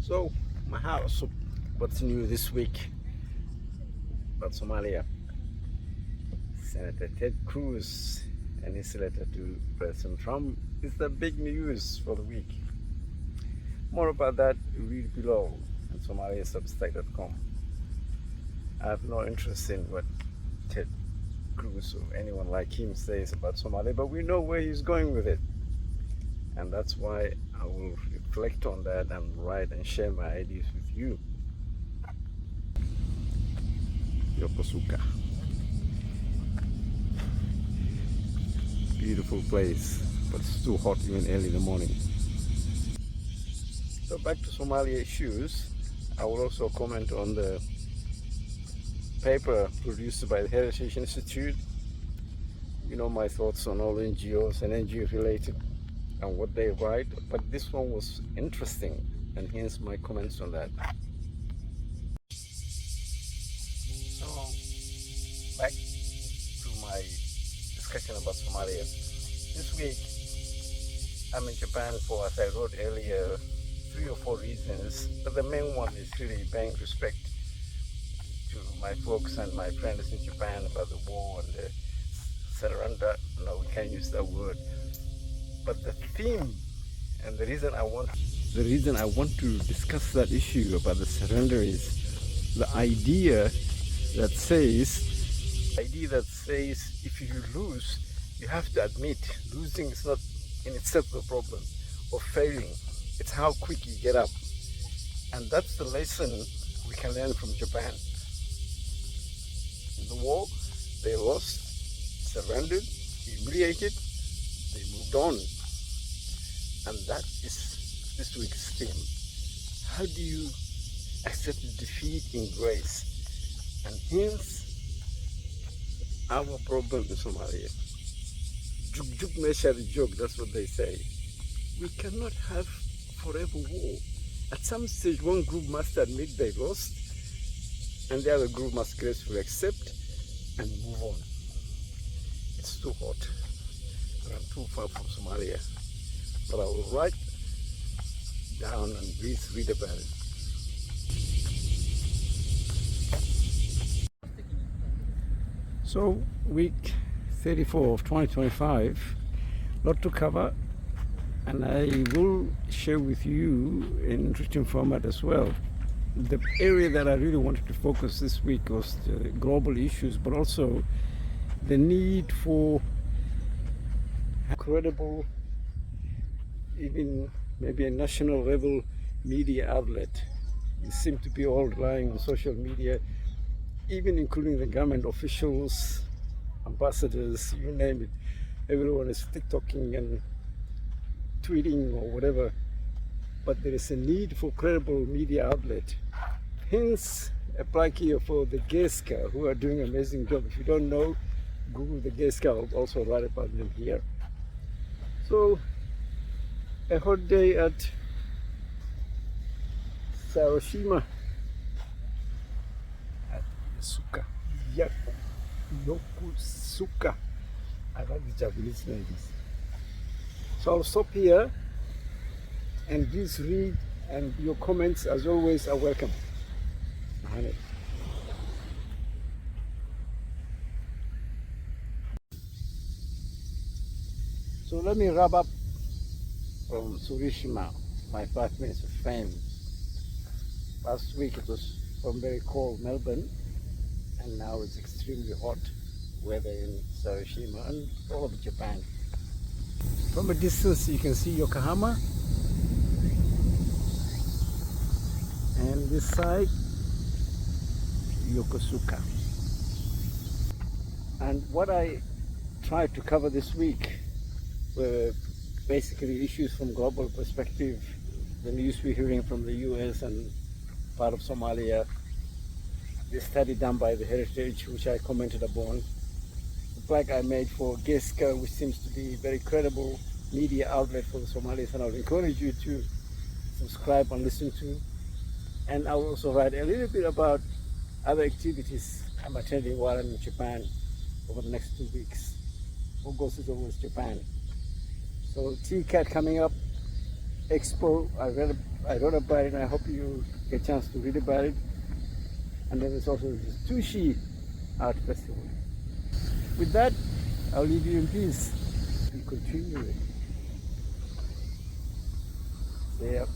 So, my house, what's new this week about Somalia? Senator Ted Cruz and his letter to President Trump is the big news for the week. More about that, read below at somaliasubstack.com. I have no interest in what Ted Cruz or anyone like him says about Somalia, but we know where he's going with it. And that's why I will reflect on that and write and share my ideas with you. Yokosuka. Beautiful place, but it's too hot even early in the morning. So back to Somalia issues. I will also comment on the paper produced by the Heritage Institute. You know my thoughts on all NGOs and NGO related and what they write, but this one was interesting, and hence my comments on that. So, back to my discussion about Somalia. This week, I'm in Japan for, as I wrote earlier, 3 or 4 reasons, but the main one is really paying respect to my folks and my friends in Japan about the war and the surrender. No, we can't use that word. But the theme and the reason I want to discuss that issue about the surrender is the idea that says if you lose, you have to admit losing is not in itself the problem, or failing. It's how quick you get up. And that's the lesson we can learn from Japan. In the war, they lost, surrendered, humiliated, they moved on. And that is this week's theme. How do you accept defeat in grace? And hence, our problem in Somalia. Juk juk mesha the joke, that's what they say. We cannot have forever war. At some stage, one group must admit they lost, and the other group must gracefully accept and move on. It's too hot. I'm too far from Somalia. But I will write down and read about it. So, week 34 of 2025, lot to cover, and I will share with you in written format as well. The area that I really wanted to focus this week was the global issues, but also the need for credible, even maybe a national level media outlet. They seem to be all relying on social media, even including the government officials, ambassadors, you name it. Everyone is TikToking and tweeting or whatever. But there is a need for credible media outlet. Hence, a plug here for the GESCA, who are doing an amazing job. If you don't know, Google the GESCA. I'll also write about them here. So, a hot day at Hiroshima. At Yokosuka. I like the Japanese names. So I'll stop here, and please read, and your comments, as always, are welcome. So let me wrap up from Hiroshima, my 5 minutes of fame. Last week it was from very cold Melbourne, and now it's extremely hot weather in Hiroshima and all over Japan. From a distance you can see Yokohama, and this side Yokosuka. And what I tried to cover this week were basically issues from global perspective, the news we're hearing from the US and part of Somalia, the study done by the Heritage, which I commented upon, the plug I made for GESCA, which seems to be a very credible media outlet for the Somalis, and I would encourage you to subscribe and listen to. And I will also write a little bit about other activities I'm attending while I'm in Japan over the next 2 weeks. What goes is always Japan. So TICAD coming up, Expo. I wrote about it, and I hope you get a chance to read about it. And then there's also the Sushi Art Festival. With that, I'll leave you in peace and continue it. See ya.